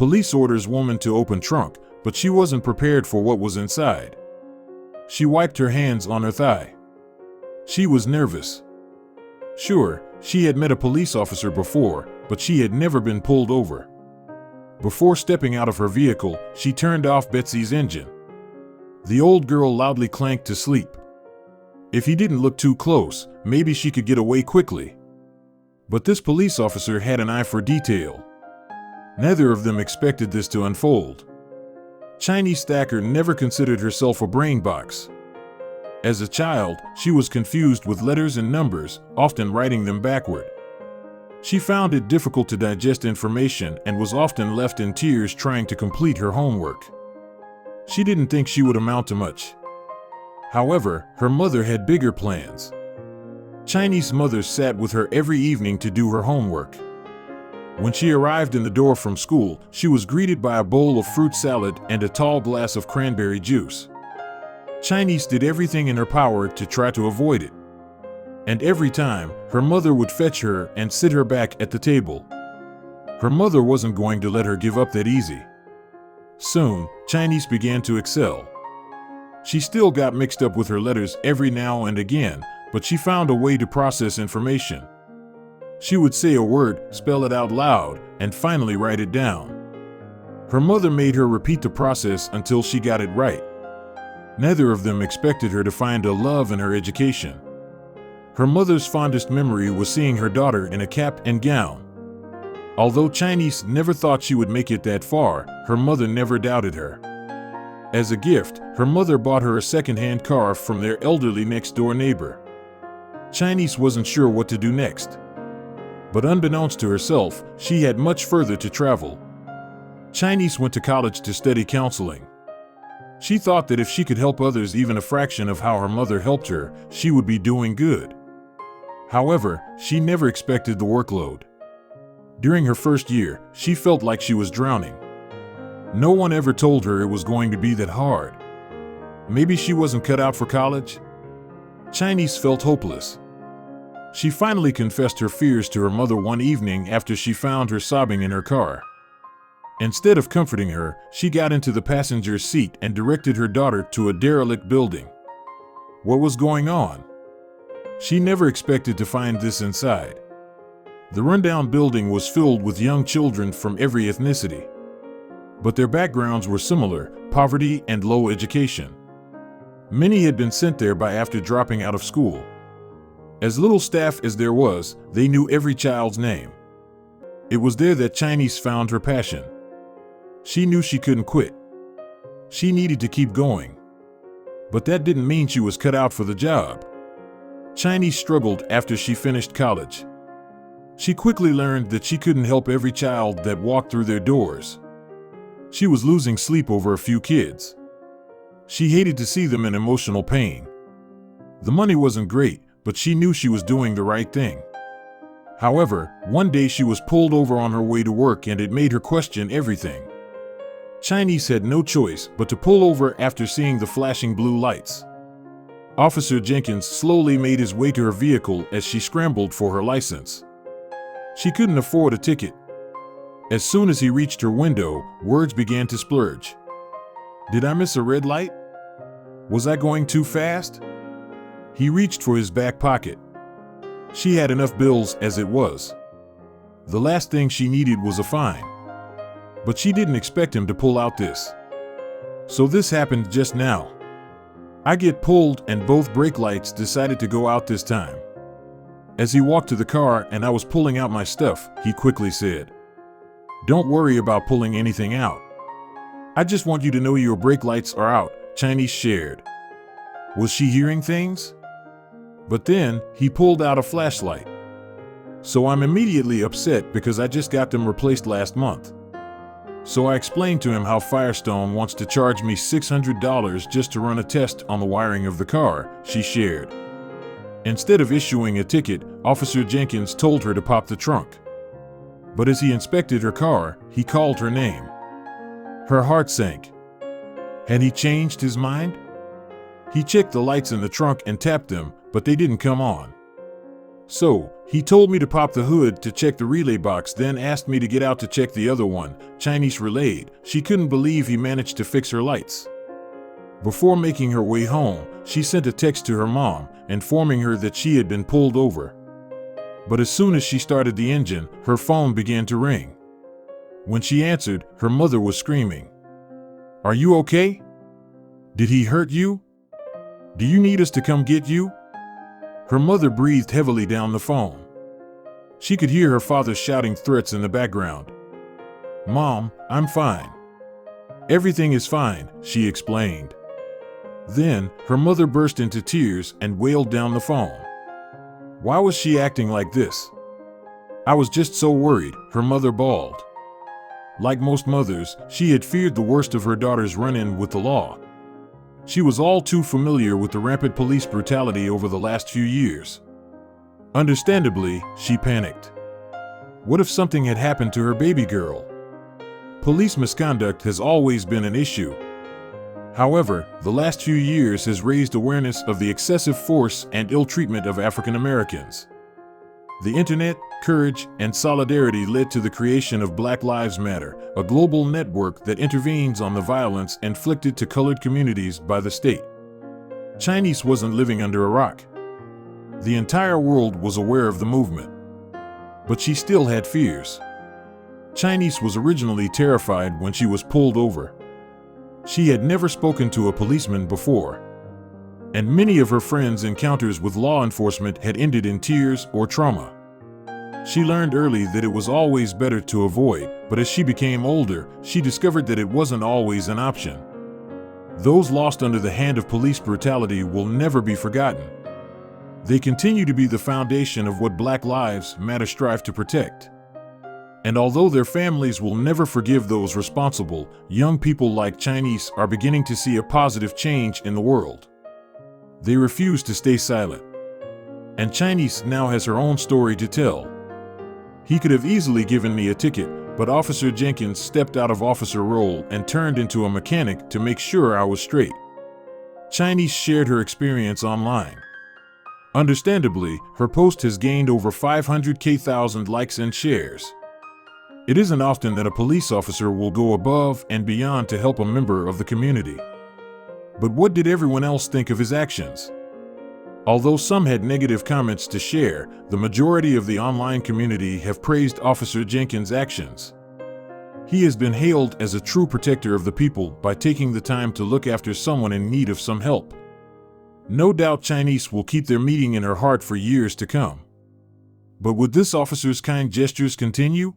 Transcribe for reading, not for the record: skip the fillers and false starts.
Police orders woman to open trunk, but she wasn't prepared for what was inside. She wiped her hands on her thigh. She was nervous. Sure, she had met a police officer before, but she had never been pulled over. Before stepping out of her vehicle, she turned off Betsy's engine. The old girl loudly clanked to sleep. If he didn't look too close, maybe she could get away quickly. But this police officer had an eye for detail. Neither of them expected this to unfold. Chinese Thacker never considered herself a brain box. As a child, she was confused with letters and numbers, often writing them backward. She found it difficult to digest information and was often left in tears trying to complete her homework. She didn't think she would amount to much. However, her mother had bigger plans. Chinese mothers sat with her every evening to do her homework. When she arrived in the door from school, she was greeted by a bowl of fruit salad and a tall glass of cranberry juice. Chinese did everything in her power to try to avoid it. And every time, her mother would fetch her and sit her back at the table. Her mother wasn't going to let her give up that easy. Soon, Chinese began to excel. She still got mixed up with her letters every now and again, but she found a way to process information. She would say a word, spell it out loud, and finally write it down. Her mother made her repeat the process until she got it right. Neither of them expected her to find a love in her education. Her mother's fondest memory was seeing her daughter in a cap and gown. Although Chinese never thought she would make it that far, her mother never doubted her. As a gift, her mother bought her a second-hand car from their elderly next-door neighbor. Chinese wasn't sure what to do next. But unbeknownst to herself, she had much further to travel. Chinese went to college to study counseling. She thought that if she could help others even a fraction of how her mother helped her, she would be doing good. However, she never expected the workload. During her first year, she felt like she was drowning. No one ever told her it was going to be that hard. Maybe she wasn't cut out for college? Chinese felt hopeless. She finally confessed her fears to her mother one evening after she found her sobbing in her car. Instead of comforting her, she got into the passenger's seat and directed her daughter to a derelict building. What was going on? She never expected to find this inside. The rundown building was filled with young children from every ethnicity. But their backgrounds were similar: poverty and low education. Many had been sent there by after dropping out of school. As little staff as there was, they knew every child's name. It was there that Chinese found her passion. She knew she couldn't quit. She needed to keep going. But that didn't mean she was cut out for the job. Chinese struggled after she finished college. She quickly learned that she couldn't help every child that walked through their doors. She was losing sleep over a few kids. She hated to see them in emotional pain. The money wasn't great, but she knew she was doing the right thing. However, one day she was pulled over on her way to work and it made her question everything. Chinese had no choice but to pull over after seeing the flashing blue lights. Officer Jenkins slowly made his way to her vehicle as she scrambled for her license. She couldn't afford a ticket. As soon as he reached her window, words began to splurge. Did I miss a red light? Was I going too fast? He reached for his back pocket. She had enough bills as it was. The last thing she needed was a fine. But she didn't expect him to pull out this. So this happened just now. I get pulled and both brake lights decided to go out this time. As he walked to the car and I was pulling out my stuff, he quickly said, "Don't worry about pulling anything out. I just want you to know your brake lights are out," Chinese shared. Was she hearing things? But then, he pulled out a flashlight. So I'm immediately upset because I just got them replaced last month. So I explained to him how Firestone wants to charge me $600 just to run a test on the wiring of the car, she shared. Instead of issuing a ticket, Officer Jenkins told her to pop the trunk. But as he inspected her car, he called her name. Her heart sank. Had he changed his mind? He checked the lights in the trunk and tapped them, but they didn't come on. So, he told me to pop the hood to check the relay box, then asked me to get out to check the other one, Chinese relayed. She couldn't believe he managed to fix her lights. Before making her way home, she sent a text to her mom, informing her that she had been pulled over. But as soon as she started the engine, her phone began to ring. When she answered, her mother was screaming, "Are you okay? Did he hurt you? Do you need us to come get you?" Her mother breathed heavily down the phone. She could hear her father shouting threats in the background. "Mom, I'm fine. Everything is fine," she explained. Then, her mother burst into tears and wailed down the phone. Why was she acting like this? "I was just so worried," her mother bawled. Like most mothers, she had feared the worst of her daughter's run-in with the law. She was all too familiar with the rampant police brutality over the last few years. Understandably, she panicked. What if something had happened to her baby girl? Police misconduct has always been an issue. However, the last few years has raised awareness of the excessive force and ill treatment of African Americans. The internet, courage, and solidarity led to the creation of Black Lives Matter, a global network that intervenes on the violence inflicted to colored communities by the state. Chinese wasn't living under a rock. The entire world was aware of the movement. But she still had fears. Chinese was originally terrified when she was pulled over. She had never spoken to a policeman before. And many of her friends' encounters with law enforcement had ended in tears or trauma. She learned early that it was always better to avoid, but as she became older, she discovered that it wasn't always an option. Those lost under the hand of police brutality will never be forgotten. They continue to be the foundation of what Black Lives Matter strive to protect. And although their families will never forgive those responsible, young people like Chinese are beginning to see a positive change in the world. They refuse to stay silent. And Chinese now has her own story to tell. He could have easily given me a ticket, but Officer Jenkins stepped out of officer role and turned into a mechanic to make sure I was straight. Chinese shared her experience online. Understandably, her post has gained over 500,000 likes and shares. It isn't often that a police officer will go above and beyond to help a member of the community. But what did everyone else think of his actions? Although some had negative comments to share, the majority of the online community have praised Officer Jenkins' actions. He has been hailed as a true protector of the people by taking the time to look after someone in need of some help. No doubt Chinese will keep their meeting in her heart for years to come. But would this officer's kind gestures continue?